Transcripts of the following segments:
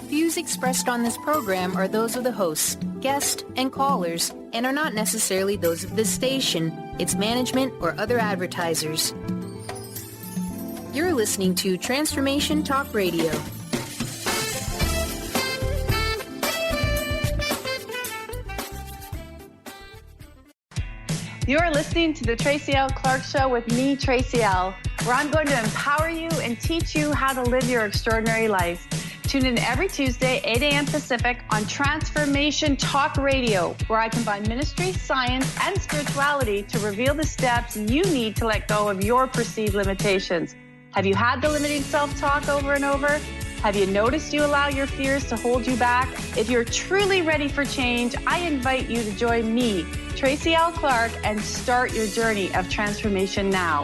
Views expressed on this program are those of the host, guest, and callers, and are not necessarily those of this station, its management, or other advertisers. You're listening to Transformation Talk Radio. You're listening to the Tracy L. Clark Show with me, Tracy L., where I'm going to empower you and teach you how to live your extraordinary life. Tune in every Tuesday, 8 a.m. Pacific on Transformation Talk Radio, where I combine ministry, science, and spirituality to reveal the steps you need to let go of your perceived limitations. Have you had the limiting self-talk over and over? Have you noticed you allow your fears to hold you back? If you're truly ready for change, I invite you to join me, Tracy L. Clark, and start your journey of transformation now.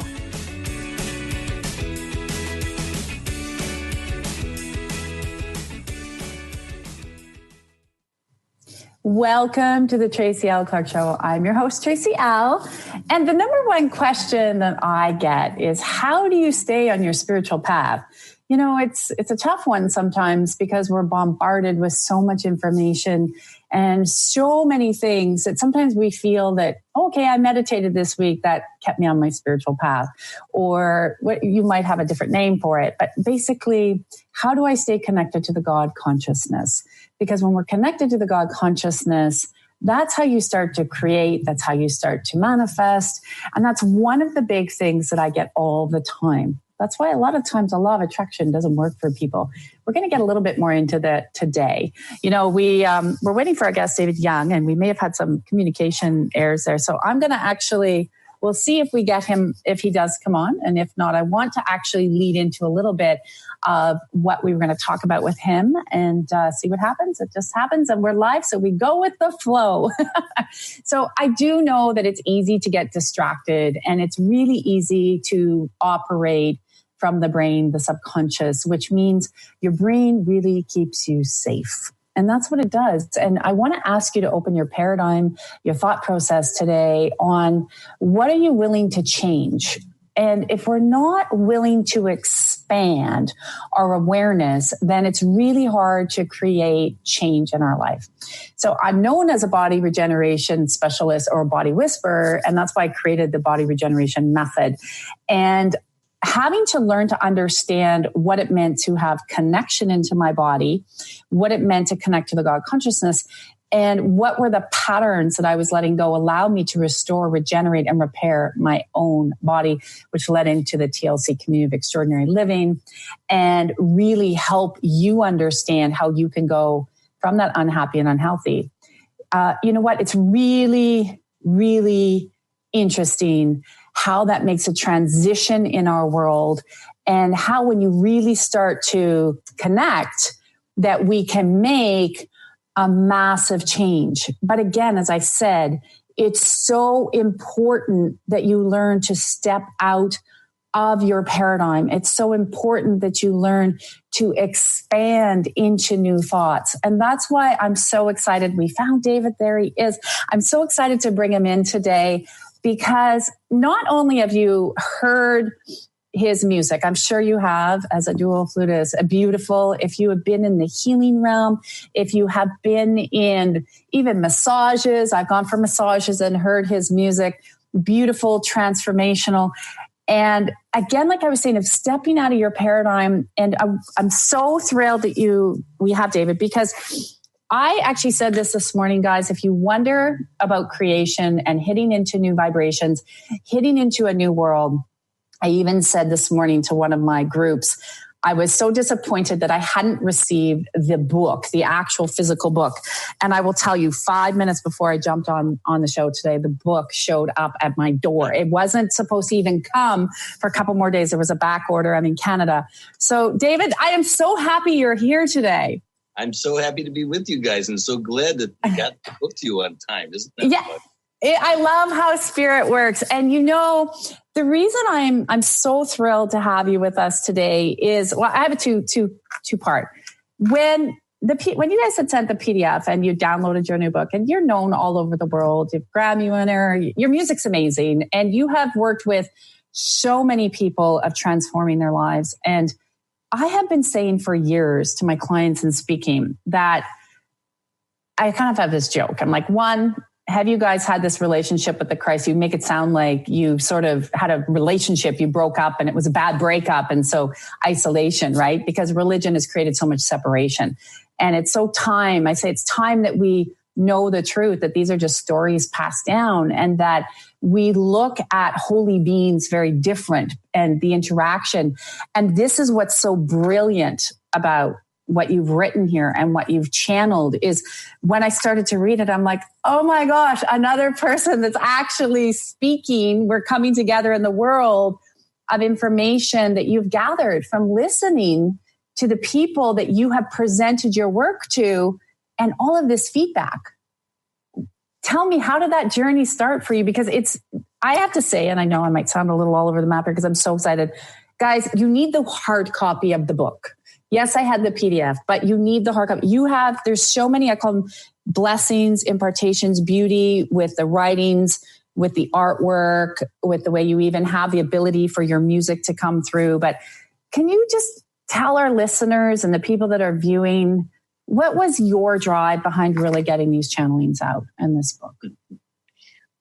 Welcome to the Tracy L. Clark Show. I'm your host, Tracy L. And the number one question that I get is, how do you stay on your spiritual path? You know, it's a tough one sometimes because we're bombarded with so much information and so many things that sometimes we feel that, okay, I meditated this week, that kept me on my spiritual path. Or what you might have a different name for it. But basically, how do I stay connected to the God consciousness? Because when we're connected to the God consciousness, that's how you start to create. That's how you start to manifest. And that's one of the big things that I get all the time. That's why a lot of times a law of attraction doesn't work for people. We're going to get a little bit more into that today. You know, we're waiting for our guest, David Young, and we may have had some communication errors there. So I'm going to we'll see if we get him, if he does come on. And if not, I want to actually lead into a little bit of what we were going to talk about with him and see what happens. It just happens and we're live. So we go with the flow. So I do know that it's easy to get distracted and it's really easy to operate from the brain, the subconscious, which means your brain really keeps you safe. And that's what it does. And I want to ask you to open your paradigm, your thought process today on what are you willing to change? And if we're not willing to expand our awareness, then it's really hard to create change in our life. So I'm known as a body regeneration specialist or a body whisperer, and that's why I created the body regeneration method. And having to learn to understand what it meant to have connection into my body, what it meant to connect to the God consciousness, and what were the patterns that I was letting go allow me to restore, regenerate, and repair my own body, which led into the TLC Community of Extraordinary Living, and really help you understand how you can go from that unhappy and unhealthy. You know what? It's really, really interesting how that makes a transition in our world and how when you really start to connect that we can make a massive change. But again, as I said, it's so important that you learn to step out of your paradigm. It's so important that you learn to expand into new thoughts. And that's why I'm so excited. We found David. There he is. I'm so excited to bring him in today because not only have you heard his music, I'm sure you have, as a dual flutist, a beautiful, if you have been in the healing realm, if you have been in even massages, I've gone for massages and heard his music, beautiful, transformational. And again, like I was saying, of stepping out of your paradigm. And I'm so thrilled that we have David, because I actually said this morning, guys, if you wonder about creation and hitting into new vibrations, hitting into a new world, I even said this morning to one of my groups, I was so disappointed that I hadn't received the book, the actual physical book. And I will tell you, 5 minutes before I jumped on the show today, the book showed up at my door. It wasn't supposed to even come for a couple more days. There was a back order. I'm in Canada. So David, I am so happy you're here today. I'm so happy to be with you guys and so glad that I got the book to you on time. Isn't that fun? I love how spirit works. And you know, the reason I'm so thrilled to have you with us today is, well, I have a two part. When you guys had sent the PDF and you downloaded your new book, and you're known all over the world, you're Grammy winner, your music's amazing, and you have worked with so many people of transforming their lives. And I have been saying for years to my clients and speaking that I kind of have this joke. I'm like, one, have you guys had this relationship with the Christ? You make it sound like you sort of had a relationship, you broke up and it was a bad breakup. And so isolation, right? Because religion has created so much separation. And it's so time. I say it's time that we know the truth, that these are just stories passed down, and that we look at holy beings very different and the interaction. And this is what's so brilliant about what you've written here and what you've channeled is when I started to read it, I'm like, oh my gosh, another person that's actually speaking. We're coming together in the world of information that you've gathered from listening to the people that you have presented your work to, and all of this feedback. Tell me, how did that journey start for you? Because I have to say, and I know I might sound a little all over the map here because I'm so excited. Guys, you need the hard copy of the book. Yes, I had the PDF, but you need the hard copy. There's so many, I call them blessings, impartations, beauty with the writings, with the artwork, with the way you even have the ability for your music to come through. But can you just tell our listeners and the people that are viewing, what was your drive behind really getting these channelings out in this book?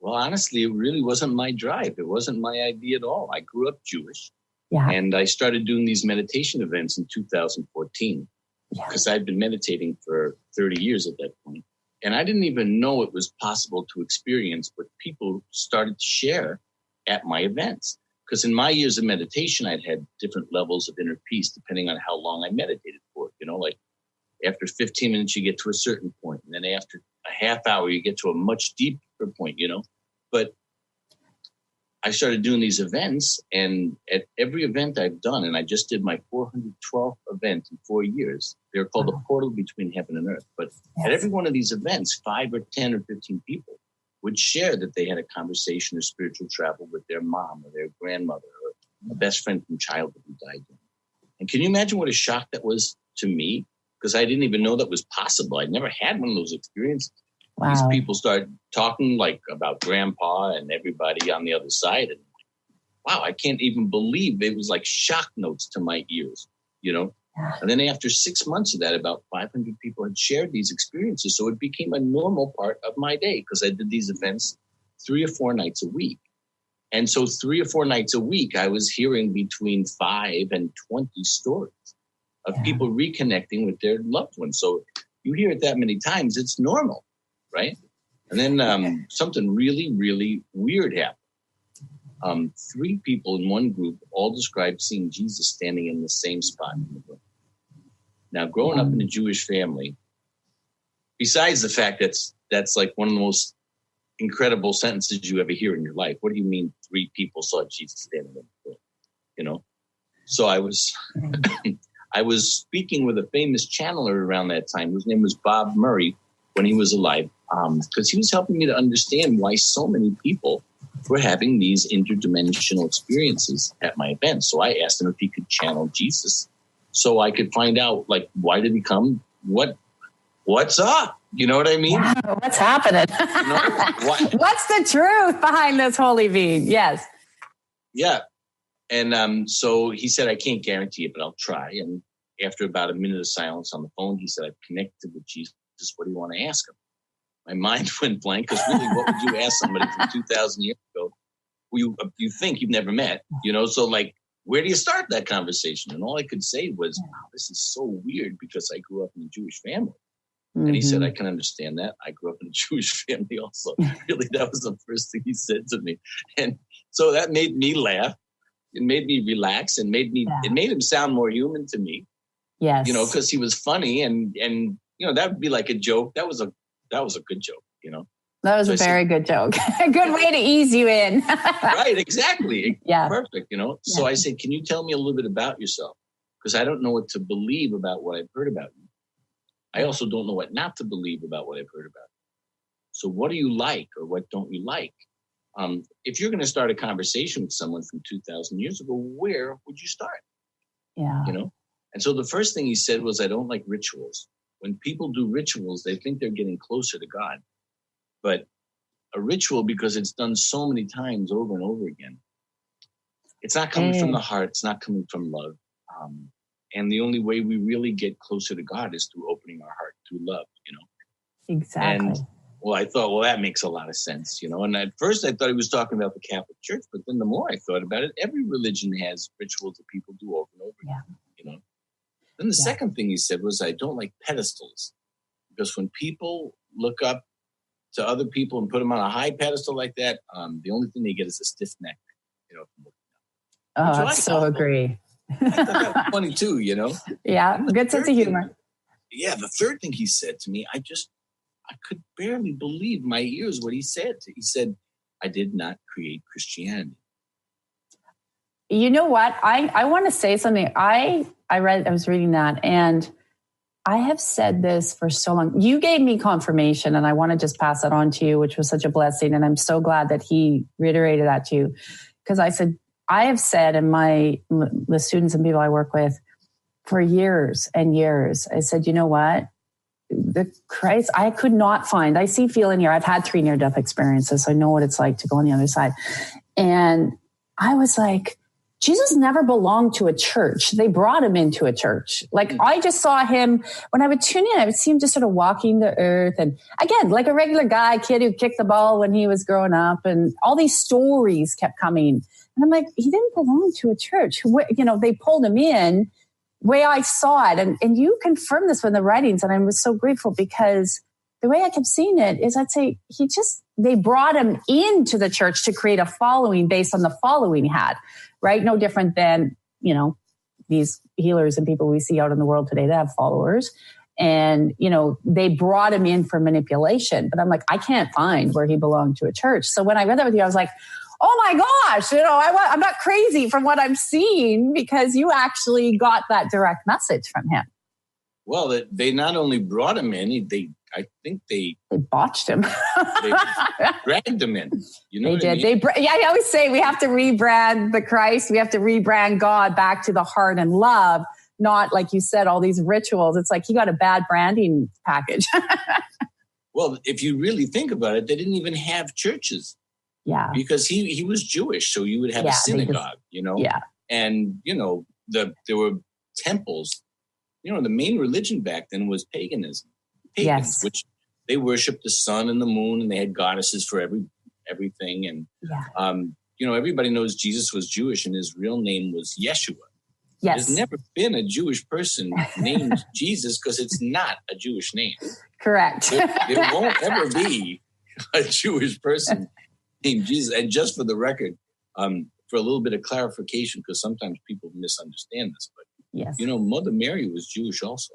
Well, honestly, it really wasn't my drive. It wasn't my idea at all. I grew up Jewish. Yeah. And I started doing these meditation events in 2014 because I'd been meditating for 30 years at that point. And I didn't even know it was possible to experience what people started to share at my events. Because in my years of meditation, I'd had different levels of inner peace depending on how long I meditated for. Like after 15 minutes, you get to a certain point. And then after a half hour, you get to a much deeper point, But I started doing these events, and at every event I've done, and I just did my 412th event in 4 years. They're called the portal between heaven and earth. But at every one of these events, 5 or 10 or 15 people would share that they had a conversation or spiritual travel with their mom or their grandmother or a best friend from childhood who died young. And can you imagine what a shock that was to me? Because I didn't even know that was possible. I'd never had one of those experiences. Wow. These people start talking about grandpa and everybody on the other side. And wow, I can't even believe it was like shock notes to my ears, And then after 6 months of that, about 500 people had shared these experiences. So it became a normal part of my day because I did these events 3 or 4 nights a week. And so 3 or 4 nights a week, I was hearing between 5 and 20 stories of people reconnecting with their loved ones. So you hear it that many times, it's normal. Right? And then something really, really weird happened. 3 people in one group all described seeing Jesus standing in the same spot in the room. Now, growing up in a Jewish family, besides the fact that's like one of the most incredible sentences you ever hear in your life. What do you mean 3 people saw Jesus standing in the room? So I was speaking with a famous channeler around that time, whose name was Bob Murray, when he was alive, because he was helping me to understand why so many people were having these interdimensional experiences at my events. So I asked him if he could channel Jesus so I could find out, why did he come? What's up? You know what I mean? Wow, what's happening? What's the truth behind this holy being? Yes. Yeah. And so he said, I can't guarantee it, but I'll try. And after about a minute of silence on the phone, he said, I've connected with Jesus. What do you want to ask him? My mind went blank because really, what would you ask somebody from 2,000 years ago who you think you've never met? So where do you start that conversation? And all I could say was, wow, this is so weird because I grew up in a Jewish family. Mm-hmm. And he said, I can understand that. I grew up in a Jewish family also. Really, that was the first thing he said to me. And so that made me laugh. It made me relax and it made him sound more human to me. Yes. Because he was funny and that would be like a joke. That was a good joke, That was a very good joke. A good way to ease you in. Right, exactly. Yeah. Perfect, So I said, can you tell me a little bit about yourself? Because I don't know what to believe about what I've heard about you. I also don't know what not to believe about what I've heard about you. So what do you like or what don't you like? If you're going to start a conversation with someone from 2,000 years ago, where would you start? Yeah. And so the first thing he said was, I don't like rituals. When people do rituals, they think they're getting closer to God. But a ritual, because it's done so many times over and over again, it's not coming from the heart. It's not coming from love. And the only way we really get closer to God is through opening our heart, through love, Exactly. And, well, I thought, well, that makes a lot of sense, And at first I thought he was talking about the Catholic Church, but then the more I thought about it, every religion has rituals that people do over and over again, Then the second thing he said was, I don't like pedestals, because when people look up to other people and put them on a high pedestal like that, the only thing they get is a stiff neck, Oh, I so agree. I thought that was funny too, Yeah, good sense of humor. The third thing he said to me, I could barely believe my ears what he said. He said, I did not create Christianity. You know what? I want to say something. I was reading that, and I have said this for so long. You gave me confirmation, and I want to just pass it on to you, which was such a blessing. And I'm so glad that he reiterated that to you, because I have said, and the students and people I work with for years and years, I said, you know what? The Christ, I could not find, I see, feel, and hear. I've had 3 near-death experiences, so I know what it's like to go on the other side. And I was like, Jesus never belonged to a church. They brought him into a church. Like, I just saw him, when I would tune in, I would see him just sort of walking the earth. And again, like a regular kid who kicked the ball when he was growing up. And all these stories kept coming. And I'm like, he didn't belong to a church. They pulled him in. Way I saw it, and you confirmed this in the writings, and I was so grateful, because the way I kept seeing it is, I'd say they brought him into the church to create a following based on the following he had, right? No different than, these healers and people we see out in the world today that have followers. And, they brought him in for manipulation. But I'm like, I can't find where he belonged to a church. So when I read that with you, I was like, oh my gosh, I'm not crazy from what I'm seeing, because you actually got that direct message from him. Well, they not only brought him in, I think they botched him. They dragged him in. They did. I mean? I always say we have to rebrand the Christ. We have to rebrand God back to the heart and love, not, like you said, all these rituals. It's like he got a bad branding package. Well, if you really think about it, they didn't even have churches. Yeah. Because he was Jewish, so you would have a synagogue, Yeah. And, there were temples. The main religion back then was paganism. Pagans, which they worshiped the sun and the moon, and they had goddesses for everything. And, everybody knows Jesus was Jewish, and his real name was Yeshua. Yes. There's never been a Jewish person named Jesus, because it's not a Jewish name. Correct. There won't ever be a Jewish person named Jesus. And just for the record, for a little bit of clarification, because sometimes people misunderstand this, but yes, Mother Mary was Jewish also.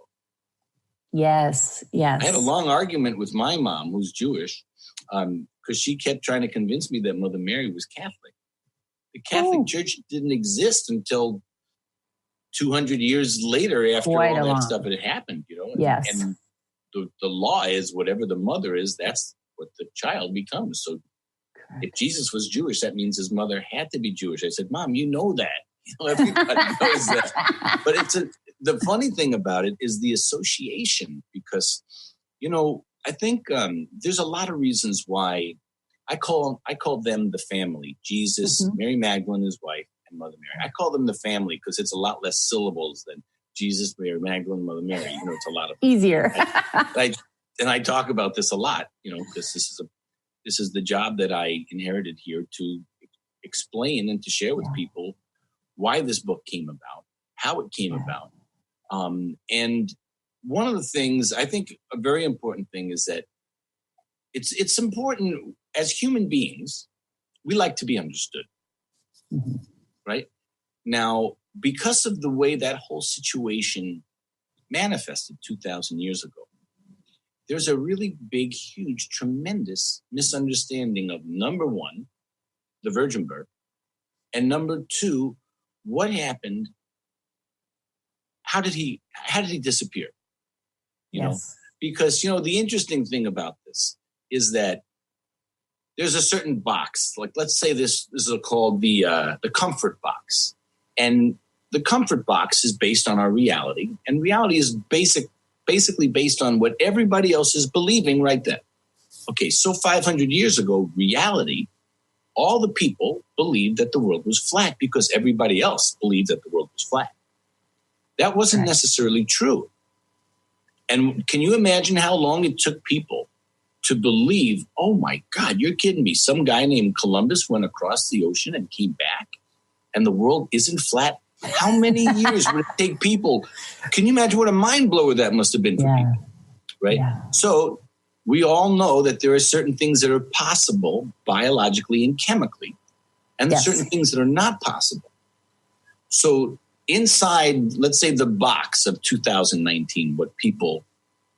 Yes. I had a long argument with my mom, who's Jewish, because she kept trying to convince me that Mother Mary was Catholic. The Catholic Church didn't exist until 200 years later, after all that stuff had happened. Yes. And the law is, whatever the mother is, that's what the child becomes. So if Jesus was Jewish, that means his mother had to be Jewish. I said, Mom, you know that. Everybody knows that. But the funny thing about it is the association, because, I think there's a lot of reasons why I call them the family. Jesus, Mary Magdalene, his wife, and Mother Mary. I call them the family because it's a lot less syllables than Jesus, Mary Magdalene, Mother Mary. It's a lot of easier. And I talk about this a lot, because this is the job that I inherited here, to explain and to share with people why this book came about, how it came about. And one of the things, I think a very important thing, is that it's important as human beings, we like to be understood, right? Now, because of the way that whole situation manifested 2,000 years ago, there's a really big, huge, tremendous misunderstanding of, number one, the virgin birth, and number two, what happened? How did he disappear? You know, because the interesting thing about this is that there's a certain box. Like, let's say this is called the comfort box, and the comfort box is based on our reality, and reality is basically based on what everybody else is believing right then. Okay, so 500 years ago, reality, all the people believed that the world was flat because everybody else believed that the world was flat. That wasn't necessarily true. And can you imagine how long it took people to believe, oh my God, you're kidding me. Some guy named Columbus went across the ocean and came back and the world isn't flat. How many years would it take people? Can you imagine what a mind blower that must have been for people? Right. Yeah. So we all know that there are certain things that are possible biologically and chemically, and certain things that are not possible. So inside, let's say, the box of 2019, what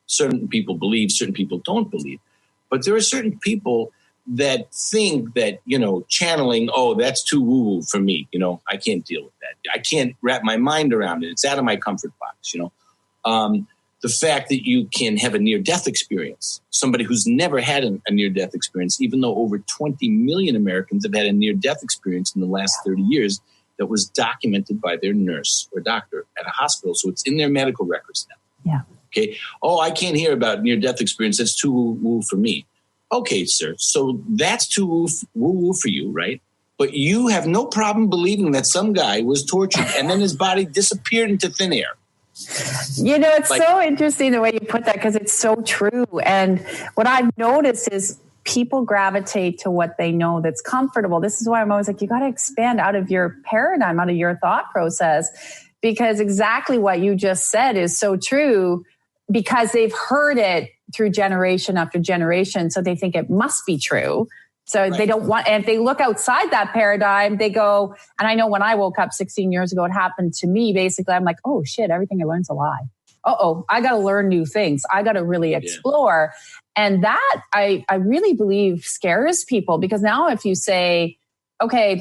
certain people believe, certain people don't believe. But there are certain people that think that, channeling, oh, that's too woo-woo for me. I can't deal with that. I can't wrap my mind around it. It's out of my comfort box, The fact that you can have a near-death experience, somebody who's never had a near-death experience, even though over 20 million Americans have had a near-death experience in the last 30 years that was documented by their nurse or doctor at a hospital. So it's in their medical records now. Yeah. Okay. Oh, I can't hear about near-death experience. That's too woo-woo for me. Okay, sir. So that's too woo-woo for you, right? But you have no problem believing that some guy was tortured and then his body disappeared into thin air. It's so interesting the way you put that, because it's so true. And what I've noticed is people gravitate to what they know that's comfortable. This is why I'm always like, you got to expand out of your paradigm, out of your thought process, because exactly what you just said is so true, because they've heard it through generation after generation. So they think it must be true. So they don't want, and if they look outside that paradigm, they go, and I know when I woke up 16 years ago, it happened to me. Basically, I'm like, oh shit, everything I learned's a lie. I got to learn new things. I got to really explore. Yeah. And that I really believe scares people, because now if you say, okay,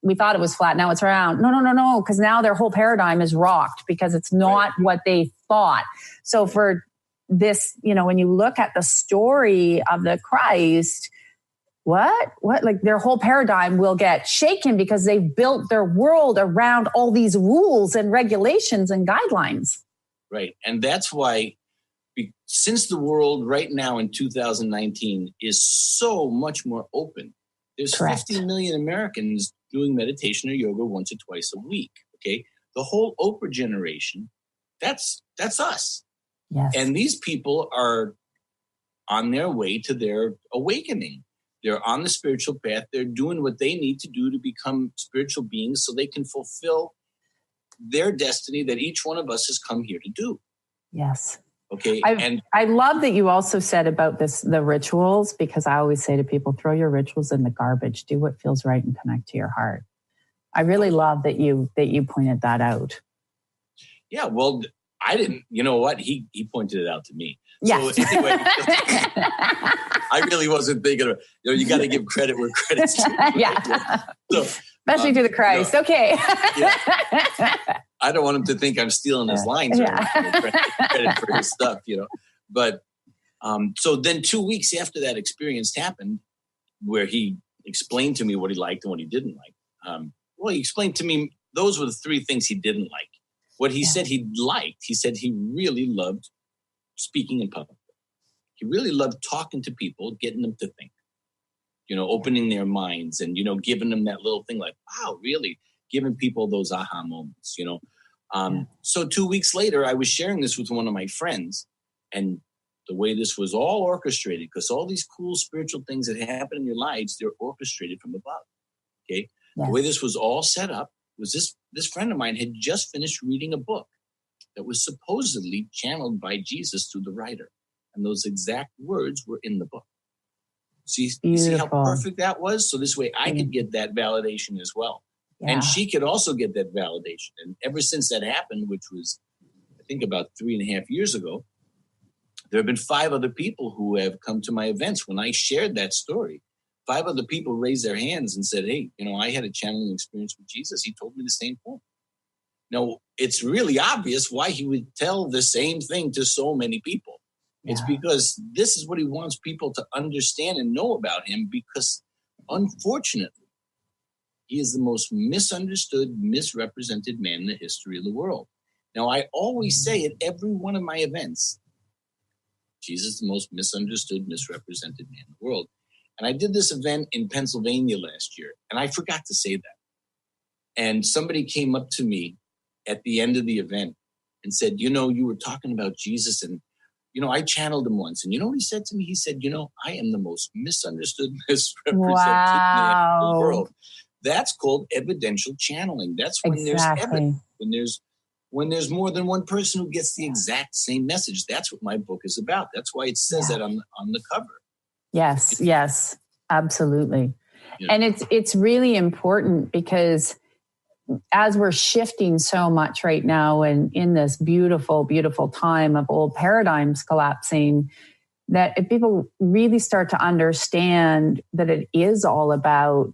we thought it was flat, now it's round. No. Because now their whole paradigm is rocked because it's not what they thought. So for this, when you look at the story of the Christ, what like their whole paradigm will get shaken because they've built their world around all these rules and regulations and guidelines. Right. And that's why, since the world right now in 2019 is so much more open, there's 50 million Americans doing meditation or yoga once or twice a week. Okay. The whole Oprah generation, that's us. Yes. And these people are on their way to their awakening. They're on the spiritual path. They're doing what they need to do to become spiritual beings so they can fulfill their destiny that each one of us has come here to do. Yes. Okay. I love that you also said about the rituals, because I always say to people, throw your rituals in the garbage. Do what feels right and connect to your heart. I really love that you pointed that out. Yeah. Well, I didn't, you know what? He pointed it out to me. Yes. So anyway, I really wasn't thinking of, you got to give credit where credit's due. Yeah. So, especially to the Christ. Okay. Yeah. I don't want him to think I'm stealing his lines or credit for his stuff, But so then 2 weeks after that experience happened, where he explained to me what he liked and what he didn't like. He explained to me, those were the three things he didn't like. What he said he liked, he said he really loved speaking in public. He really loved talking to people, getting them to think, opening their minds and, giving them that little thing like, wow, really giving people those aha moments, So 2 weeks later, I was sharing this with one of my friends, and the way this was all orchestrated, because all these cool spiritual things that happen in your lives, they're orchestrated from above. Okay. Yes. The way this was all set up was this friend of mine had just finished reading a book that was supposedly channeled by Jesus through the writer. And those exact words were in the book. You see how perfect that was? So this way I could get that validation as well. Yeah. And she could also get that validation. And ever since that happened, which was, I think, about 3.5 years ago, there have been 5 other people who have come to my events. When I shared that story, 5 other people raised their hands and said, hey, I had a channeling experience with Jesus. He told me the same thing. Now, it's really obvious why he would tell the same thing to so many people. Yeah. It's because this is what he wants people to understand and know about him, because unfortunately, he is the most misunderstood, misrepresented man in the history of the world. Now, I always say at every one of my events, Jesus is the most misunderstood, misrepresented man in the world. And I did this event in Pennsylvania last year, and I forgot to say that. And somebody came up to me at the end of the event and said, you were talking about Jesus and, I channeled him once. And you know what he said to me? He said, I am the most misunderstood, misrepresented man in the world. That's called evidential channeling. That's when there's evidence, when there's more than one person who gets the exact same message. That's what my book is about. That's why it says that on the cover. Yes, absolutely. And it's really important because as we're shifting so much right now and in this beautiful, beautiful time of old paradigms collapsing, that if people really start to understand that it is all about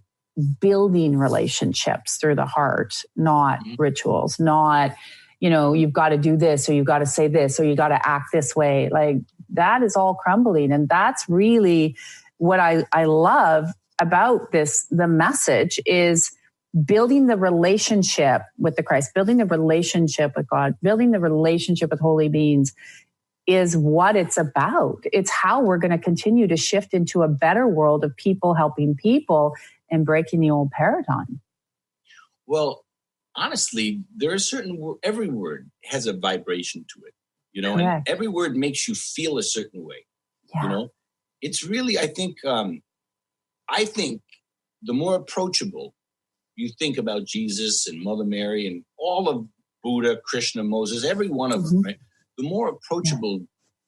building relationships through the heart, not rituals, not, you've got to do this or you've got to say this or you got to act this way. Like that is all crumbling. And that's really what I love about this. The message is building the relationship with the Christ, building the relationship with God, building the relationship with holy beings is what it's about. It's how we're going to continue to shift into a better world of people helping people and breaking the old paradigm. Well, honestly, there are every word has a vibration to it, and every word makes you feel a certain way. It's really, I think the more approachable you think about Jesus and Mother Mary and all of Buddha, Krishna, Moses, every one of them, right? The more approachable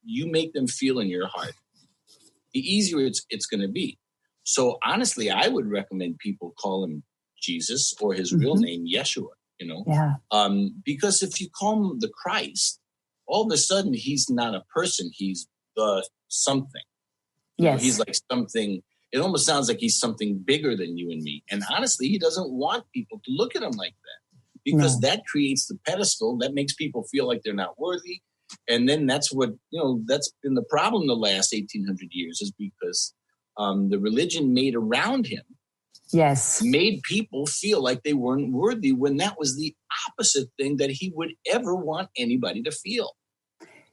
you make them feel in your heart, the easier it's going to be. So honestly, I would recommend people call him Jesus or his real name, Yeshua, because if you call him the Christ, all of a sudden he's not a person. He's the something. He's like something. It almost sounds like he's something bigger than you and me. And honestly, he doesn't want people to look at him like that because that creates the pedestal that makes people feel like they're not worthy. And then that's what, that's been the problem the last 1800 years is because the religion made around him made people feel like they weren't worthy when that was the opposite thing that he would ever want anybody to feel.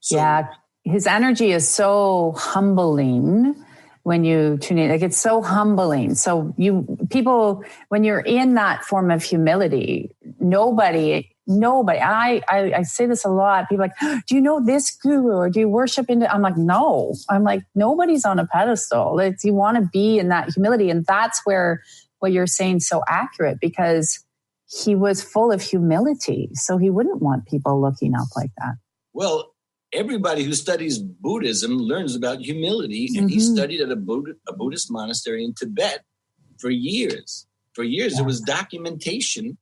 So, his energy is so humbling. When you tune in, like it's so humbling. So people, when you're in that form of humility, nobody, I say this a lot. People are like, do you know this guru or do you worship into, I'm like, no, nobody's on a pedestal. You want to be in that humility. And that's where what you're saying is so accurate because he was full of humility. So he wouldn't want people looking up like that. Well, everybody who studies Buddhism learns about humility, and he studied at a Buddhist monastery in Tibet for years. There was documentation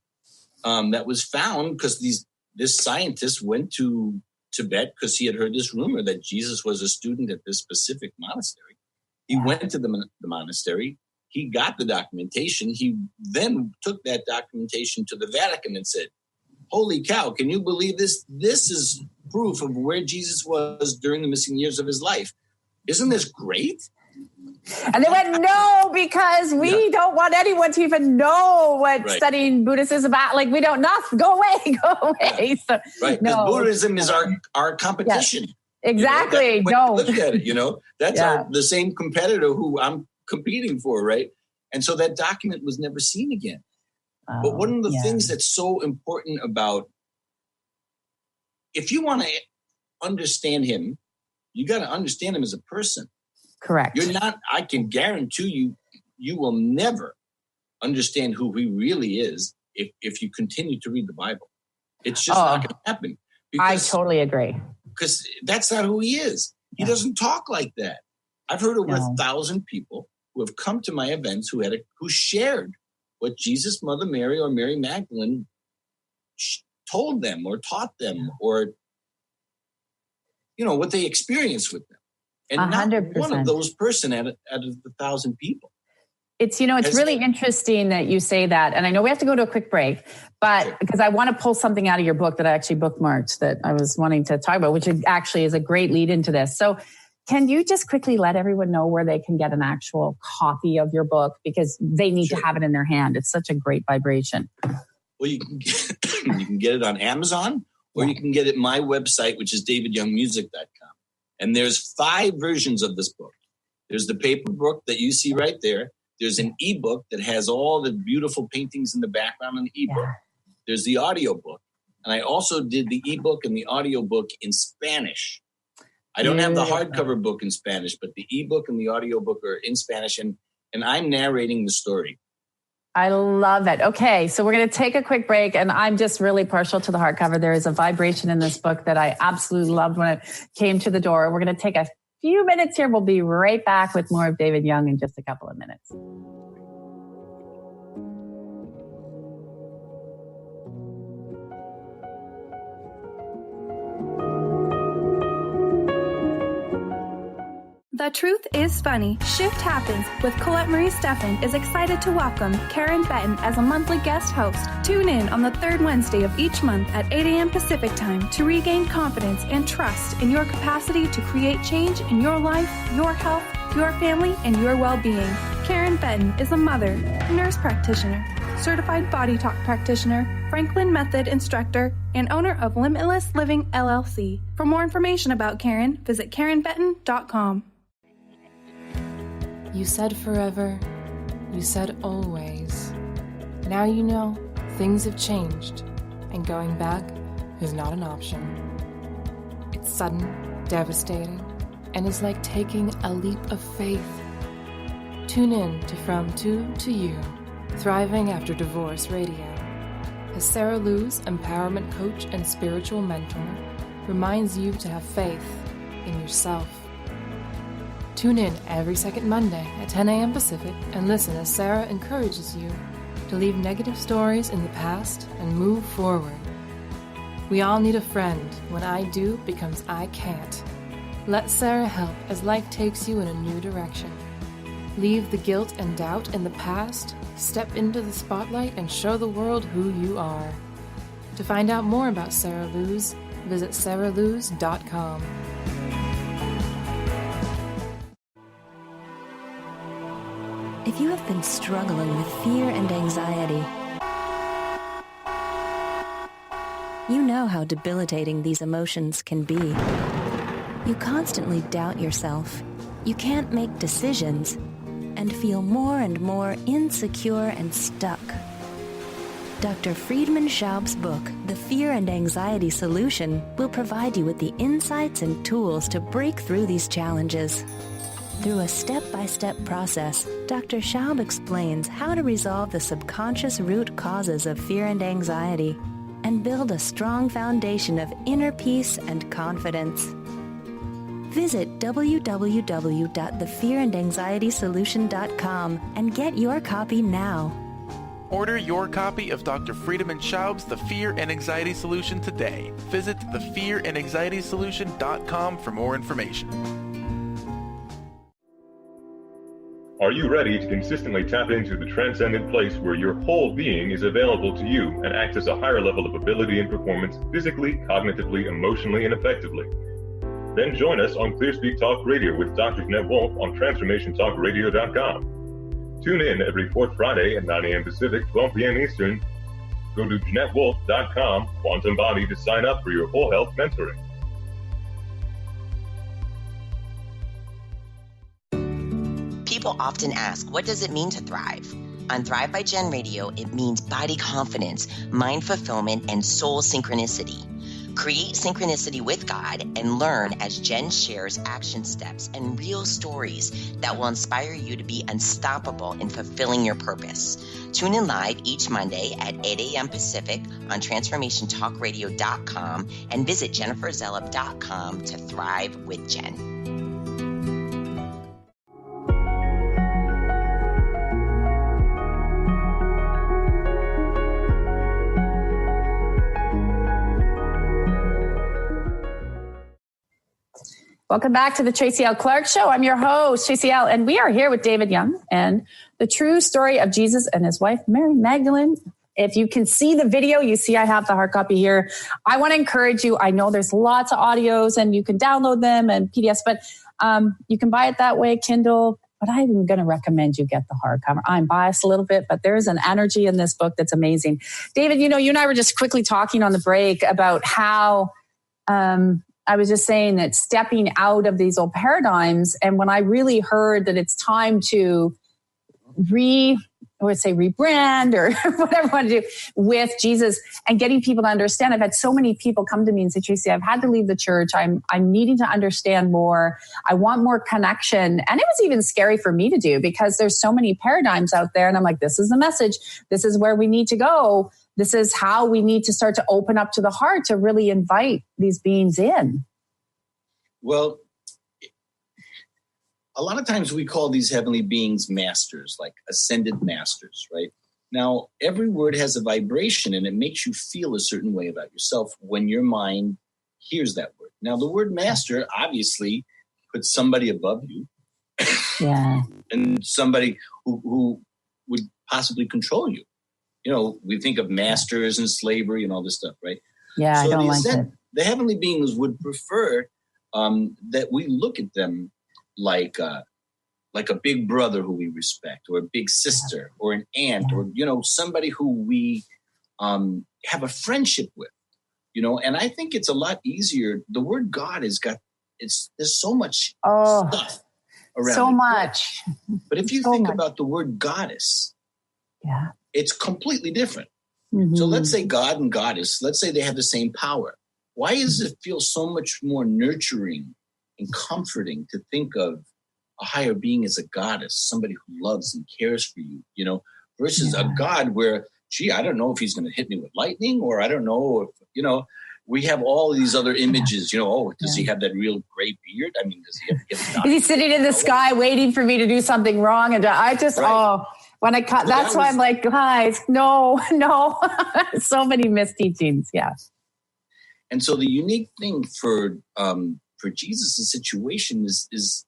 that was found because this scientist went to Tibet because he had heard this rumor that Jesus was a student at this specific monastery. He went to the monastery. He got the documentation. He then took that documentation to the Vatican and said, holy cow, can you believe this? This is proof of where Jesus was during the missing years of his life. Isn't this great? And they went, no, because we don't want anyone to even know what studying Buddhism is about. Like, we don't, go away. So, because Buddhism is our competition. Yes, exactly. Look at it, that's the same competitor who I'm competing for, right? And so that document was never seen again. But one of the things that's so important about, if you want to understand him, you got to understand him as a person. Correct. I can guarantee you will never understand who he really is if you continue to read the Bible. It's just not going to happen. I totally agree. Because that's not who he is. He doesn't talk like that. I've heard over 1,000 people who have come to my events who shared what Jesus, Mother Mary, or Mary Magdalene told them or taught them or, what they experienced with them. And 100%. Not one of those person out of the 1,000 people. It's really interesting that you say that. And I know we have to go to a quick break, but because I want to pull something out of your book that I actually bookmarked that I was wanting to talk about, which actually is a great lead into this. So can you just quickly let everyone know where they can get an actual copy of your book? Because they need to have it in their hand. It's such a great vibration. Well, you can get it on Amazon or you can get it at my website, which is davidyoungmusic.com. And there's 5 versions of this book. There's the paper book that you see right there. There's an ebook that has all the beautiful paintings in the background in the ebook. There's the audio book. And I also did the ebook and the audiobook in Spanish. I don't have the hardcover book in Spanish, but the ebook and the audiobook are in Spanish, and I'm narrating the story. I love it. Okay, so we're going to take a quick break, and I'm just really partial to the hardcover. There is a vibration in this book that I absolutely loved when it came to the door. We're going to take a few minutes here. We'll be right back with more of David Young in just a couple of minutes. The Truth is Funny. Shift Happens with Colette Marie Steffen is excited to welcome Karen Benton as a monthly guest host. Tune in on the third Wednesday of each month at 8 a.m. Pacific Time to regain confidence and trust in your capacity to create change in your life, your health, your family, and your well-being. Karen Benton is a mother, nurse practitioner, certified body talk practitioner, Franklin Method instructor, and owner of Limitless Living LLC. For more information about Karen, visit KarenBenton.com. You said forever, you said always. Now you know things have changed, and going back is not an option. It's sudden, devastating, and is like taking a leap of faith. Tune in to From Two to You, Thriving After Divorce Radio, as Sarah Lou's empowerment coach and spiritual mentor reminds you to have faith in yourself. Tune in every second Monday at 10 a.m. Pacific and listen as Sarah encourages you to leave negative stories in the past and move forward. We all need a friend. When I do becomes I can't. Let Sarah help as life takes you in a new direction. Leave the guilt and doubt in the past, step into the spotlight, and show the world who you are. To find out more about Sarah Lou's, visit sarahloos.com. If you have been struggling with fear and anxiety, you know how debilitating these emotions can be. You constantly doubt yourself. You can't make decisions and feel more and more insecure and stuck. Dr. Friedman Schaub's book, The Fear and Anxiety Solution, will provide you with the insights and tools to break through these challenges. Through a step-by-step process, Dr. Schaub explains how to resolve the subconscious root causes of fear and anxiety and build a strong foundation of inner peace and confidence. Visit www.thefearandanxietysolution.com and get your copy now. Order your copy of Dr. Friedman Schaub's The Fear and Anxiety Solution today. Visit thefearandanxietysolution.com for more information. Are you ready to consistently tap into the transcendent place where your whole being is available to you and access a higher level of ability and performance physically, cognitively, emotionally, and effectively? Then join us on ClearSpeak Talk Radio with Dr. Jeanette Wolf on TransformationTalkRadio.com. Tune in every fourth Friday at 9 a.m. Pacific, 12 p.m. Eastern. Go to JeanetteWolf.com, Quantum Body, to sign up for your whole health mentoring. People often ask, what does it mean to thrive? On Thrive by Jen Radio, it means body confidence, mind fulfillment, and soul synchronicity. Create synchronicity with God and learn as Jen shares action steps and real stories that will inspire you to be unstoppable in fulfilling your purpose. Tune in live each Monday at 8 a.m. Pacific on TransformationTalkRadio.com and visit JenniferZellup.com to thrive with Jen. Welcome back to the Tracy L. Clark Show. I'm your host, Tracy L., and we are here with David Young and the true story of Jesus and his wife, Mary Magdalene. If you can see the video, you see I have the hard copy here. I want to encourage you. I know there's lots of audios and you can download them and PDFs, but you can buy it that way, Kindle. But I'm going to recommend you get the hardcover. I'm biased a little bit, but there's an energy in this book that's amazing. David, you and I were just quickly talking on the break about how I was just saying that stepping out of these old paradigms. And when I really heard that it's time to would say rebrand or whatever I want to do with Jesus and getting people to understand. I've had so many people come to me and say, Tracy, I've had to leave the church. I'm needing to understand more. I want more connection. And it was even scary for me to do because there's so many paradigms out there. And I'm like, this is the message. This is where we need to go. This is how we need to start to open up to the heart to really invite these beings in. Well, a lot of times we call these heavenly beings masters, like ascended masters, right? Now, every word has a vibration and it makes you feel a certain way about yourself when your mind hears that word. Now, the word master obviously puts somebody above you. Yeah. And somebody who would possibly control you. You know, we think of masters and slavery and all this stuff, right? Yeah, so I don't like it. The heavenly beings would prefer that we look at them like a big brother who we respect, or a big sister, or an aunt, or, you know, somebody who we have a friendship with, you know. And I think it's a lot easier. The word God there's so much stuff around so it. much. But if you think about the word goddess, it's completely different. Mm-hmm. So let's say God and goddess, let's say they have the same power. Why does it feel so much more nurturing and comforting to think of a higher being as a goddess, somebody who loves and cares for you, you know, versus a God where, gee, I don't know if he's going to hit me with lightning, or I don't know if, you know, we have all these other images, you know, does he have that real gray beard? I mean, does he have to get a He's sitting in the sky waiting for me to do something wrong. And I just, when I cut, that's why I'm like, guys, no. So many misteachings. Yeah. And so the unique thing for Jesus' situation is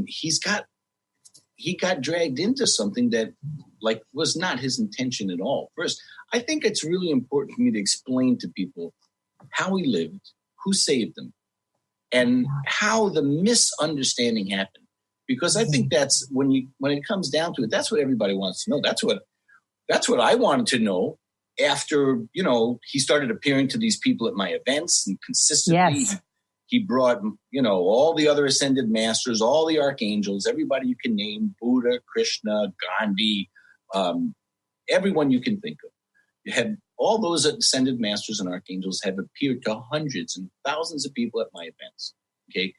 he got dragged into something that like was not his intention at all. First, I think it's really important for me to explain to people how he lived, who saved him, and how the misunderstanding happened. Because I think that's when it comes down to it, that's what everybody wants to know. That's what I wanted to know after, you know, he started appearing to these people at my events and consistently. Yes. He brought, you know, all the other ascended masters, all the archangels, everybody you can name, Buddha, Krishna, Gandhi, everyone you can think of. You had all those ascended masters and archangels have appeared to hundreds and thousands of people at my events. Okay.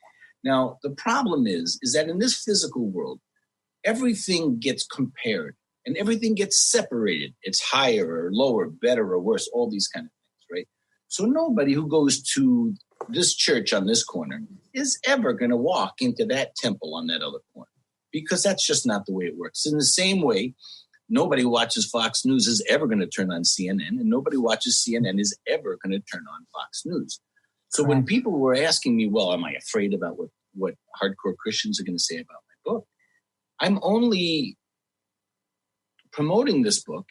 Now, the problem is that in this physical world, everything gets compared and everything gets separated. It's higher or lower, better or worse, all these kind of things, right? So nobody who goes to this church on this corner is ever going to walk into that temple on that other corner, because that's just not the way it works. In the same way, nobody who watches Fox News is ever going to turn on CNN, and nobody who watches CNN is ever going to turn on Fox News. So when people were asking me, well, am I afraid about what hardcore Christians are going to say about my book? I'm only promoting this book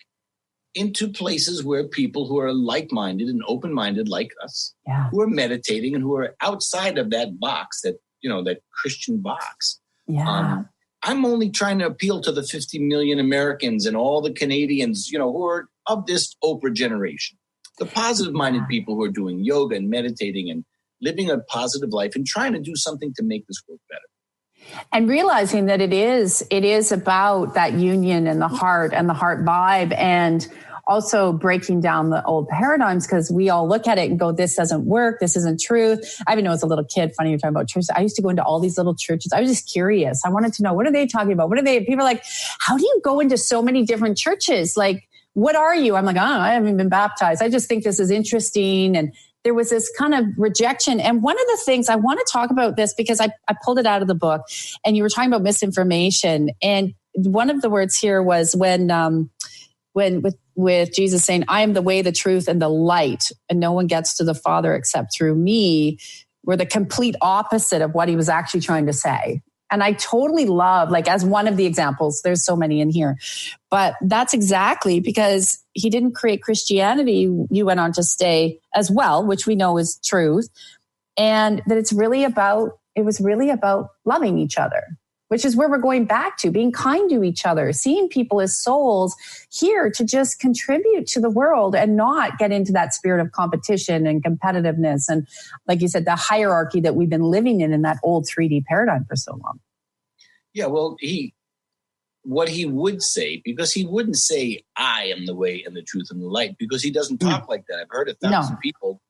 into places where people who are like-minded and open-minded like us, who are meditating and who are outside of that box, that, you know, that Christian box. Yeah. I'm only trying to appeal to the 50 million Americans and all the Canadians, you know, who are of this Oprah generation, the positive-minded people who are doing yoga and meditating and living a positive life and trying to do something to make this world better. And realizing that it is about that union and the heart vibe, and also breaking down the old paradigms, because we all look at it and go, this doesn't work. This isn't truth. I even know as a little kid, funny you're talking about church. I used to go into all these little churches. I was just curious. I wanted to know, what are they talking about? People are like, how do you go into so many different churches? Like, what are you? I'm like, I haven't been baptized. I just think this is interesting. And there was this kind of rejection. And one of the things I want to talk about this, because I pulled it out of the book, and you were talking about misinformation. And one of the words here was when with Jesus saying, I am the way, the truth, and the light, and no one gets to the Father except through me, were the complete opposite of what he was actually trying to say. And I totally love, like, as one of the examples, there's so many in here, but that's exactly because he didn't create Christianity. You went on to stay as well, which we know is truth. And that it was really about loving each other, which is where we're going back to, being kind to each other, seeing people as souls here to just contribute to the world and not get into that spirit of competition and competitiveness. And like you said, the hierarchy that we've been living in that old 3D paradigm for so long. Yeah, well, what he would say, because he wouldn't say, I am the way and the truth and the light, because he doesn't talk like that. I've heard 1,000 people,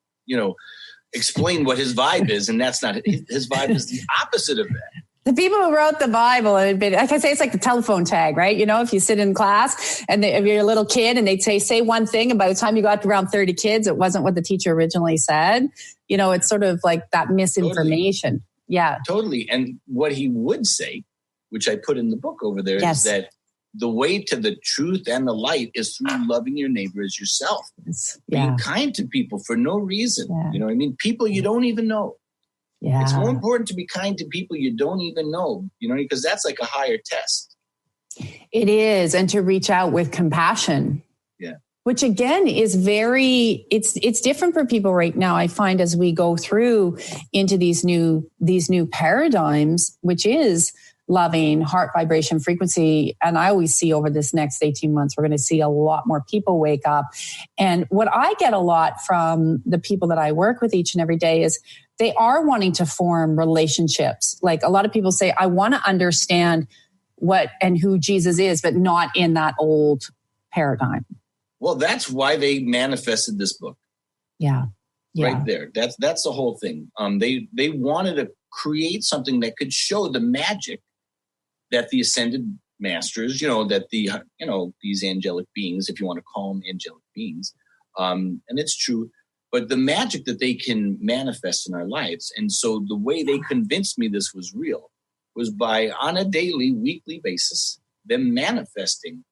explain what his vibe is, and that's not his vibe is the opposite of that. The people who wrote the Bible, like I say, it's like the telephone tag, right? If you sit in class and if you're a little kid and they'd say one thing, and by the time you got to around 30 kids, it wasn't what the teacher originally said. It's sort of like that misinformation. Totally. Yeah. Totally. And what he would say, which I put in the book over there, is that the way to the truth and the light is through loving your neighbor as yourself. Being kind to people for no reason. Yeah. You know what I mean? People you don't even know. Yeah. It's more important to be kind to people you don't even know, because that's like a higher test. It is. And to reach out with compassion. Yeah. Which again is it's different for people right now. I find as we go through into these new paradigms, which is loving, heart vibration, frequency. And I always see over this next 18 months, we're going to see a lot more people wake up. And what I get a lot from the people that I work with each and every day is they are wanting to form relationships. Like a lot of people say, I want to understand what and who Jesus is, but not in that old paradigm. Well, that's why they manifested this book. Yeah. Right there. That's the whole thing. They wanted to create something that could show the magic that the ascended masters, that these angelic beings, if you want to call them angelic beings, and it's true, but the magic that they can manifest in our lives. And so the way they convinced me this was real was by, on a daily, weekly basis, them manifesting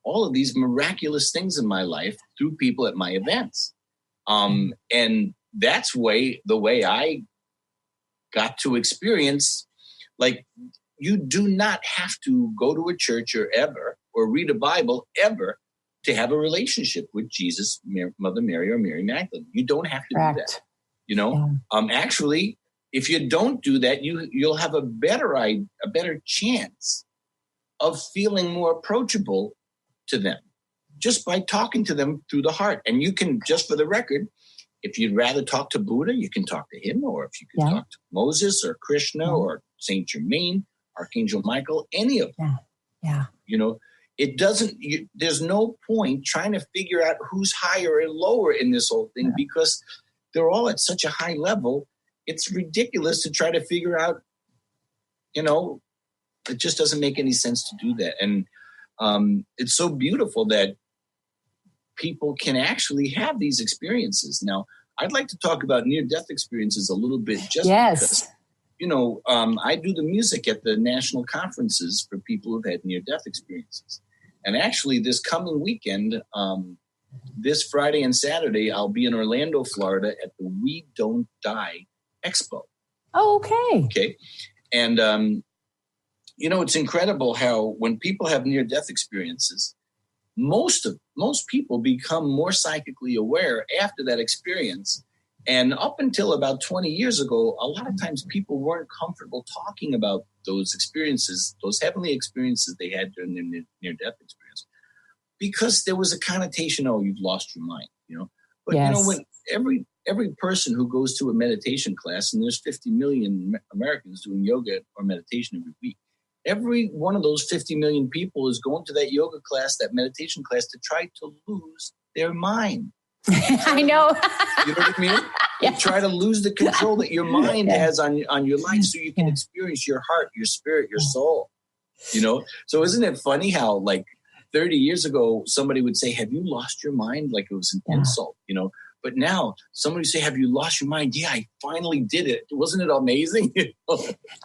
all of these miraculous things in my life through people at my events. And that's the way I got to experience, like, you do not have to go to a church or read a Bible ever to have a relationship with Jesus, Mother Mary, or Mary Magdalene. You don't have to do that. Actually, if you don't do that, you'll have a better chance of feeling more approachable to them just by talking to them through the heart. And you can, just for the record, if you'd rather talk to Buddha, you can talk to him, or if you can talk to Moses or Krishna or Saint Germain, Archangel Michael, any of them. Yeah. It doesn't, there's no point trying to figure out who's higher and lower in this whole thing because they're all at such a high level. It's ridiculous to try to figure out, it just doesn't make any sense to do that. And it's so beautiful that people can actually have these experiences. Now, I'd like to talk about near-death experiences a little bit because, I do the music at the national conferences for people who've had near-death experiences. And actually, this coming weekend, this Friday and Saturday, I'll be in Orlando, Florida at the We Don't Die Expo. Oh, okay. Okay. And, it's incredible how when people have near-death experiences, most people become more psychically aware after that experience. And up until about 20 years ago, a lot of times people weren't comfortable talking about those experiences, those heavenly experiences they had during their near-death experience, because there was a connotation, you've lost your mind, But, when every person who goes to a meditation class, and there's 50 million Americans doing yoga or meditation every week, every one of those 50 million people is going to that yoga class, that meditation class, to try to lose their mind. I know. You know what I mean? You try to lose the control that your mind has on your life so you can experience your heart, your spirit, your soul. So isn't it funny how, like, 30 years ago, somebody would say, have you lost your mind? Like it was an insult, But now somebody would say, have you lost your mind? Yeah, I finally did it. Wasn't it amazing?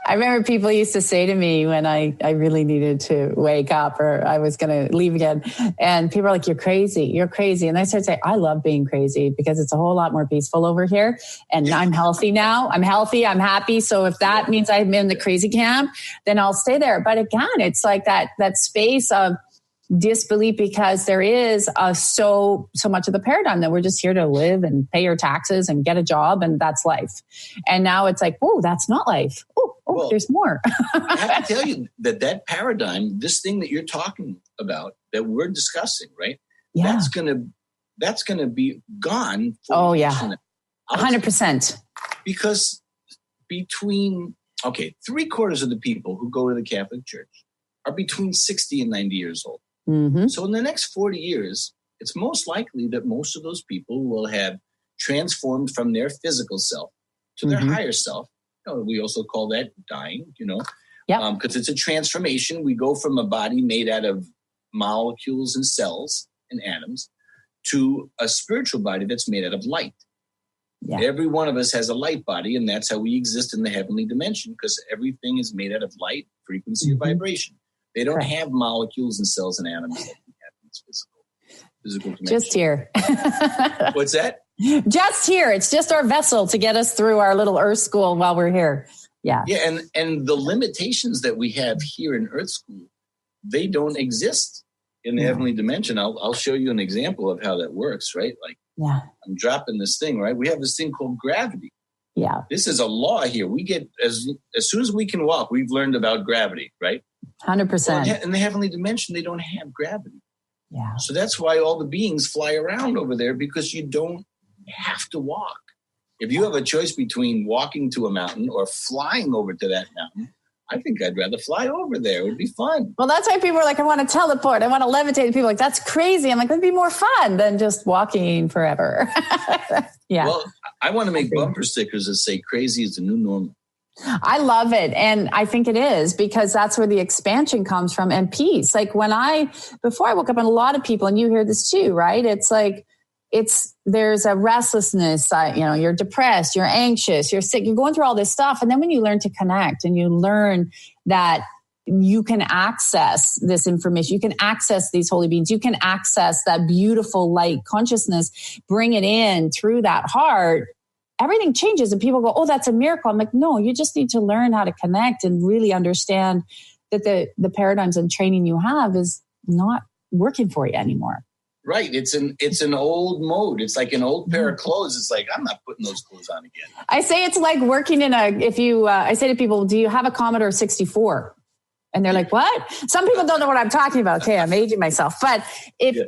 I remember people used to say to me when I really needed to wake up or I was going to leave again. And people are like, you're crazy. And I started to say, I love being crazy because it's a whole lot more peaceful over here. And I'm healthy now. I'm healthy. I'm happy. So if that means I'm in the crazy camp, then I'll stay there. But again, it's like that space of disbelief because there is so much of the paradigm that we're just here to live and pay your taxes and get a job and that's life. And now it's like, that's not life. Well, there's more. I have to tell you that paradigm, this thing that you're talking about, that we're discussing, right? Yeah. That's gonna be gone. 100%. Because between 3/4 of the people who go to the Catholic Church are between 60 and 90 years old. Mm-hmm. So in the next 40 years, it's most likely that most of those people will have transformed from their physical self to their higher self. We also call that dying, because it's a transformation. We go from a body made out of molecules and cells and atoms to a spiritual body that's made out of light. Yeah. Every one of us has a light body, and that's how we exist in the heavenly dimension, because everything is made out of light, frequency, or vibration. They don't have molecules and cells and atoms that we have in this physical dimension. Just here. What's that? Just here. It's just our vessel to get us through our little Earth school while we're here. Yeah. Yeah, and the limitations that we have here in Earth school, they don't exist in the heavenly dimension. I'll show you an example of how that works, right? Like, I'm dropping this thing, right? We have this thing called gravity. Yeah. This is a law here. We get, as soon as we can walk, we've learned about gravity, right? 100%. Well, in the heavenly dimension, they don't have gravity. Yeah. So that's why all the beings fly around over there, because you don't have to walk. If you have a choice between walking to a mountain or flying over to that mountain, I think I'd rather fly over there. It would be fun. Well, that's why people are like, I want to teleport. I want to levitate. People are like, that's crazy. I'm like, that'd be more fun than just walking forever. Yeah. Well, I want to make bumper stickers that say crazy is the new normal. I love it. And I think it is, because that's where the expansion comes from, and peace. Like before I woke up, and a lot of people, and you hear this too, right? It's like, there's a restlessness, you're depressed, you're anxious, you're sick, you're going through all this stuff. And then when you learn to connect and you learn that you can access this information, you can access these holy beings, you can access that beautiful light consciousness, bring it in through that heart, everything changes. And people go, oh, that's a miracle. I'm like, no, you just need to learn how to connect and really understand that the paradigms and training you have is not working for you anymore. Right. It's an old mode. It's like an old pair of clothes. It's like, I'm not putting those clothes on again. I say it's like working I say to people, do you have a Commodore 64? And they're like, what? Some people don't know what I'm talking about. Okay, I'm aging myself. But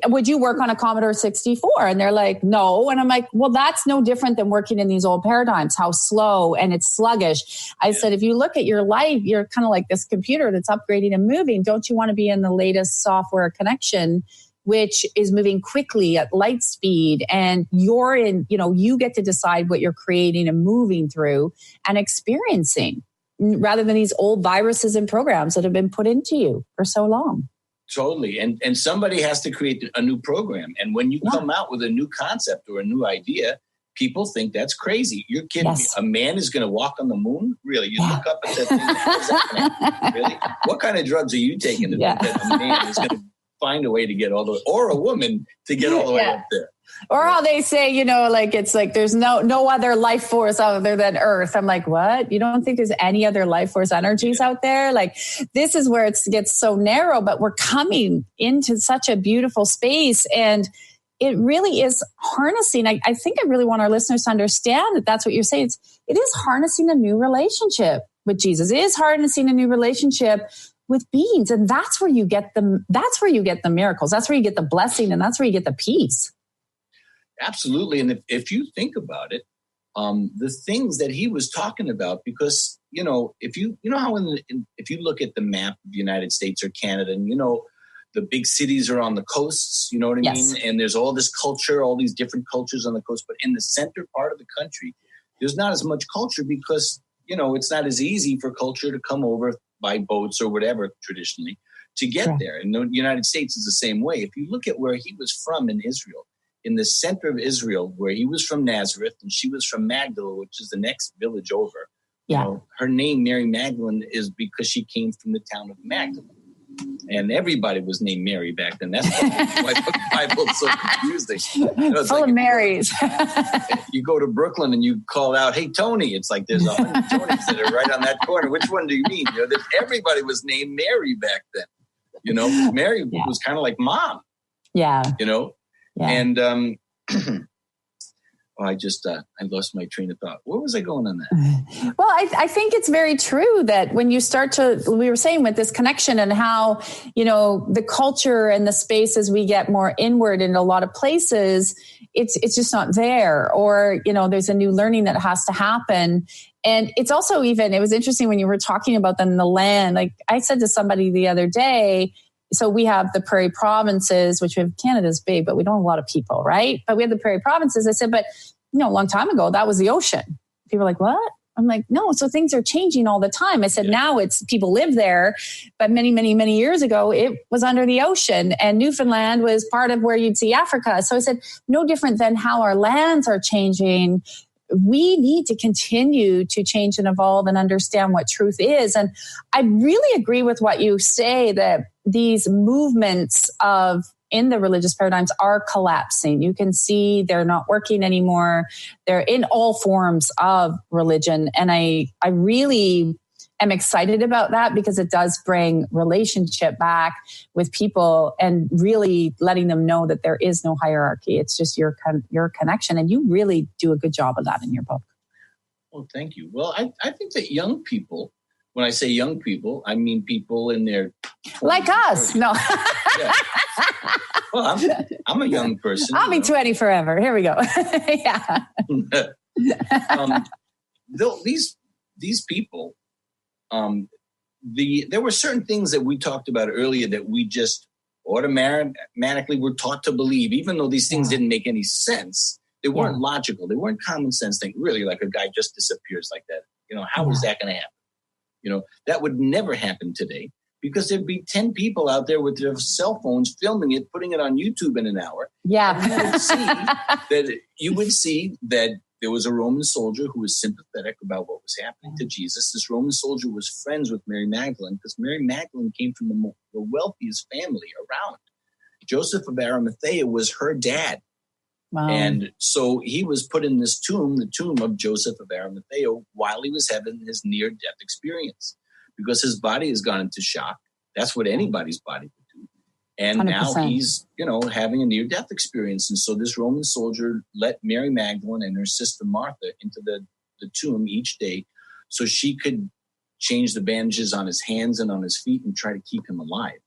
would you work on a Commodore 64? And they're like, no. And I'm like, well, that's no different than working in these old paradigms, how slow and it's sluggish. I said, if you look at your life, you're kind of like this computer that's upgrading and moving. Don't you want to be in the latest software connection, which is moving quickly at light speed, and you get to decide what you're creating and moving through and experiencing, rather than these old viruses and programs that have been put into you for so long. Totally. And somebody has to create a new program. And when you come out with a new concept or a new idea, people think that's crazy. You're kidding me. A man is going to walk on the moon? Really? You look up at that thing. How's that gonna happen? Really? What kind of drugs are you taking to think that a man is going to find a way to get all the way, or a woman to get all the way up there? Or how they say, it's like there's no other life force other than Earth. I'm like, what? You don't think there's any other life force energies out there? Like, this is where it gets so narrow, but we're coming into such a beautiful space. And it really is harnessing. I think I really want our listeners to understand that that's what you're saying. It is harnessing a new relationship with Jesus. It is harnessing a new relationship with beings. And that's where you get the miracles. That's where you get the blessing, and that's where you get the peace. Absolutely. And if you think about it, the things that he was talking about, because, if you how if you look at the map of the United States or Canada, and, the big cities are on the coasts, you know what I mean? And there's all this culture, all these different cultures on the coast. But in the center part of the country, there's not as much culture because, it's not as easy for culture to come over by boats or whatever traditionally to get there. And the United States is the same way. If you look at where he was from in Israel, in the center of Israel, where he was from Nazareth and she was from Magdalena, which is the next village over. Her name, Mary Magdalene, is because she came from the town of Magdalene. And everybody was named Mary back then. That's why the Bible's so confusing. Full of Marys. If you go to Brooklyn and you call out, hey, Tony, it's like there's 100 Tonys that are right on that corner. Which one do you mean? Everybody was named Mary back then. Mary was kind of like mom. Yeah. And I lost my train of thought. Where was I going on that? Well, I think it's very true that when you start we were saying with this connection and how, the culture and the spaces we get more inward in a lot of places, it's just not there, or, there's a new learning that has to happen. And it's also it was interesting when you were talking about then the land, like I said to somebody the other day, so we have the prairie provinces, which we have Canada's big, but we don't have a lot of people, right? But we have the prairie provinces. I said, but a long time ago, that was the ocean. People are like, what? I'm like, no. So things are changing all the time. I said, now it's people live there, but many, many, many years ago, it was under the ocean, and Newfoundland was part of where you'd see Africa. So I said, no different than how our lands are changing. We need to continue to change and evolve and understand what truth is. And I really agree with what you say, that these movements in the religious paradigms are collapsing. You can see they're not working anymore. They're in all forms of religion. And I really am excited about that, because it does bring relationship back with people and really letting them know that there is no hierarchy. It's just your connection. And you really do a good job of that in your book. Well, thank you. Well, I think that young people, when I say young people, I mean people in their 20s, like us. 30s. No. Yeah. Well, I'm a young person. I'll be 20 forever. Here we go. Yeah. These people, there were certain things that we talked about earlier that we just automatically were taught to believe, even though these things didn't make any sense. They weren't logical. They weren't common sense things. Really, like a guy just disappears like that. How is that going to happen? That would never happen today, because there'd be 10 people out there with their cell phones filming it, putting it on YouTube in an hour. Yeah. And you would see that there was a Roman soldier who was sympathetic about what was happening to Jesus. This Roman soldier was friends with Mary Magdalene, because Mary Magdalene came from the wealthiest family around. Joseph of Arimathea was her dad. Wow. And so he was put in this tomb, the tomb of Joseph of Arimathea, while he was having his near-death experience, because his body has gone into shock. That's what anybody's body would do. And 100%. Now he's, having a near-death experience. And so this Roman soldier let Mary Magdalene and her sister Martha into the tomb each day, so she could change the bandages on his hands and on his feet and try to keep him alive.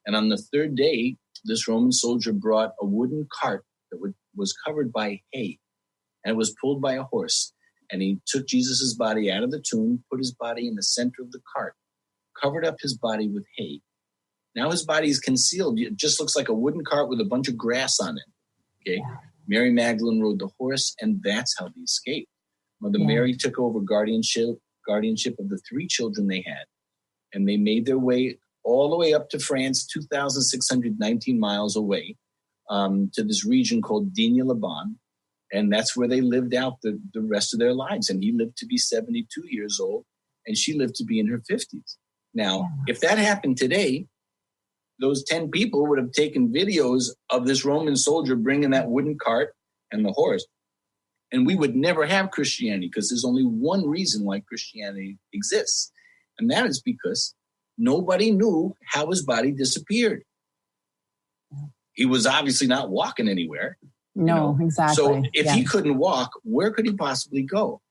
And on the third day, this Roman soldier brought a wooden cart that was covered by hay, and it was pulled by a horse. And he took Jesus's body out of the tomb, put his body in the center of the cart, covered up his body with hay. Now his body is concealed. It just looks like a wooden cart with a bunch of grass on it. Okay. Yeah. Mary Magdalene rode the horse, and that's how they escaped. Mother Mary took over guardianship of the 3 children they had. And they made their way all the way up to France, 2,619 miles away, to this region called Digne-les-Bains. And that's where they lived out the rest of their lives. And he lived to be 72 years old, and she lived to be in her 50s. Now, if that happened today, those 10 people would have taken videos of this Roman soldier bringing that wooden cart and the horse. And we would never have Christianity, because there's only one reason why Christianity exists. And that is because nobody knew how his body disappeared. He was obviously not walking anywhere. No, exactly. So if he couldn't walk, where could he possibly go?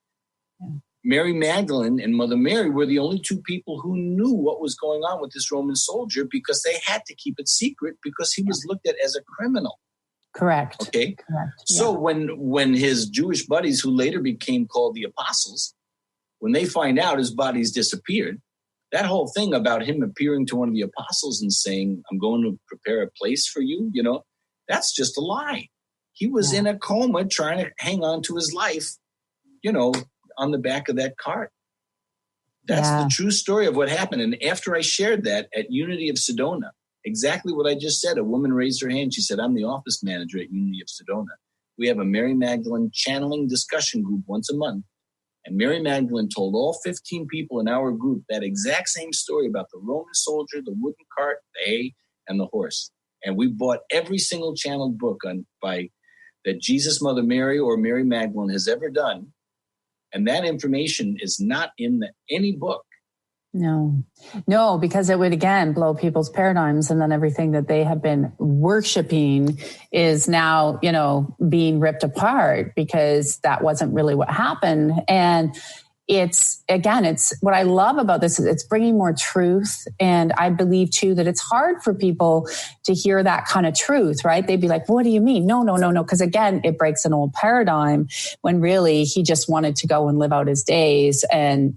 Yeah. Mary Magdalene and Mother Mary were the only 2 people who knew what was going on with this Roman soldier, because they had to keep it secret, because he was looked at as a criminal. Correct. Okay. Correct. So when his Jewish buddies, who later became called the apostles, when they find out his body's disappeared, that whole thing about him appearing to one of the apostles and saying, "I'm going to prepare a place for you," that's just a lie. He was in a coma trying to hang on to his life, on the back of that cart. That's the true story of what happened. And after I shared that at Unity of Sedona, exactly what I just said, a woman raised her hand. She said, "I'm the office manager at Unity of Sedona. We have a Mary Magdalene channeling discussion group once a month. And Mary Magdalene told all 15 people in our group that exact same story about the Roman soldier, the wooden cart, the hay, and the horse. And we bought every single channeled book that Jesus, Mother Mary, or Mary Magdalene has ever done. And that information is not in any book." No, because it would, again, blow people's paradigms. And then everything that they have been worshiping is now, being ripped apart, because that wasn't really what happened. And, it's what I love about this is it's bringing more truth. And I believe too that it's hard for people to hear that kind of truth, right? They'd be like, what do you mean? No. Because again, it breaks an old paradigm when really he just wanted to go and live out his days and,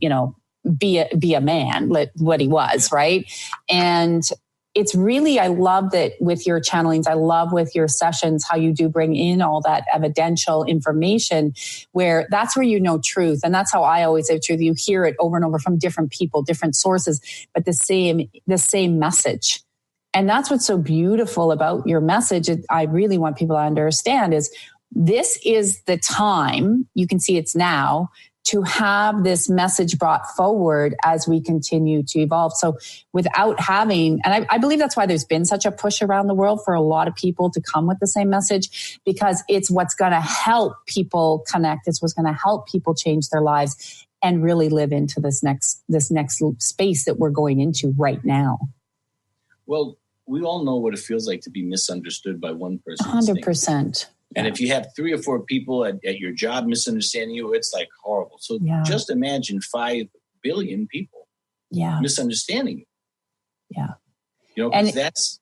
be a man, what he was, right? And it's really, I love that with your channelings, I love with your sessions, how you do bring in all that evidential information where that's where you know truth. And that's how I always say truth. You hear it over and over from different people, different sources, but the same message. And that's what's so beautiful about your message. I really want people to understand is this is the time, you can see it's now, to have this message brought forward as we continue to evolve. So without having, and I believe that's why there's been such a push around the world for a lot of people to come with the same message, because it's what's going to help people connect. It's what's going to help people change their lives and really live into this next space that we're going into right now. Well, we all know what it feels like to be misunderstood by one person. 100%. And if you have 3 or 4 people at your job misunderstanding you, it's like horrible. So just imagine 5 billion people misunderstanding you. Yeah. And that's...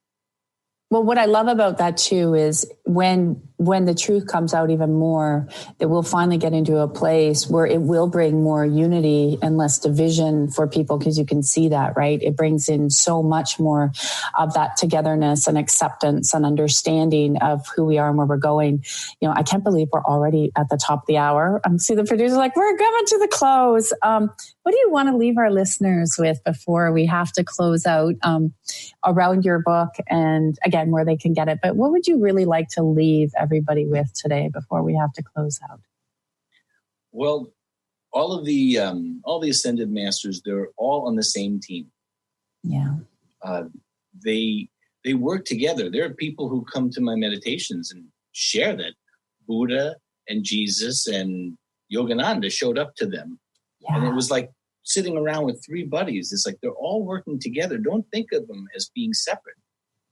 Well, what I love about that too is when the truth comes out even more, that we'll finally get into a place where it will bring more unity and less division for people, because you can see that, right? It brings in so much more of that togetherness and acceptance and understanding of who we are and where we're going. I can't believe we're already at the top of the hour. I'm seeing the producer like, we're coming to the close. What do you want to leave our listeners with before we have to close out around your book and again, where they can get it? But what would you really like to leave everybody with today before we have to close out? Well, all the ascended masters, they're all on the same team. Yeah. They work together. There are people who come to my meditations and share that Buddha and Jesus and Yogananda showed up to them. Yeah. And it was like sitting around with 3 buddies. It's like they're all working together. Don't think of them as being separate.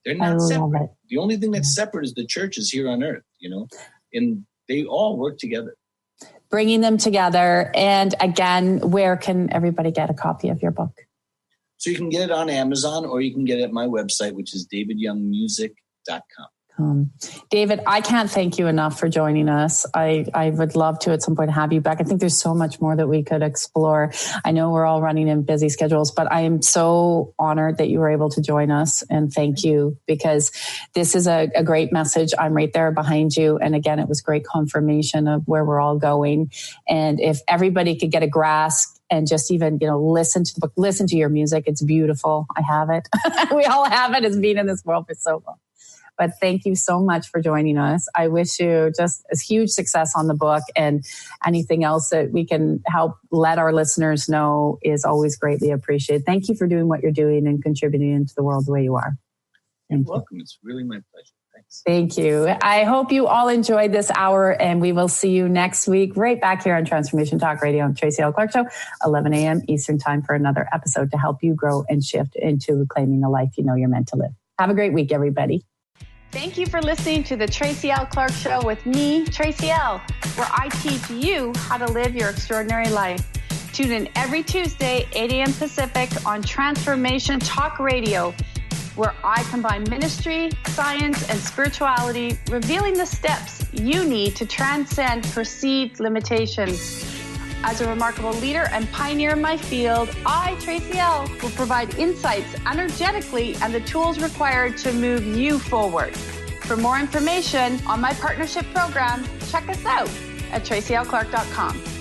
They're not separate. The only thing that's separate is the churches here on earth, and they all work together. Bringing them together. And again, where can everybody get a copy of your book? So you can get it on Amazon, or you can get it at my website, which is davidyoungmusic.com. David, I can't thank you enough for joining us. I would love to at some point have you back. I think there's so much more that we could explore. I know we're all running in busy schedules, but I am so honored that you were able to join us, and thank you, because this is a great message. I'm right there behind you. And again, it was great confirmation of where we're all going. And if everybody could get a grasp and just even, listen to the book, listen to your music. It's beautiful. I have it. We all have it as being in this world for so long. But thank you so much for joining us. I wish you just a huge success on the book, and anything else that we can help let our listeners know is always greatly appreciated. Thank you for doing what you're doing and contributing into the world the way you are. You're welcome. It's really my pleasure. Thanks. Thank you. I hope you all enjoyed this hour, and we will see you next week right back here on Transformation Talk Radio on Tracy L. Clark Show, 11 a.m. Eastern Time, for another episode to help you grow and shift into reclaiming the life you know you're meant to live. Have a great week, everybody. Thank you for listening to the Tracy L. Clark Show with me, Tracy L., where I teach you how to live your extraordinary life. Tune in every Tuesday, 8 a.m. Pacific on Transformation Talk Radio, where I combine ministry, science, and spirituality, revealing the steps you need to transcend perceived limitations. As a remarkable leader and pioneer in my field, I, Tracy L., will provide insights energetically and the tools required to move you forward. For more information on my partnership program, check us out at tracylclark.com.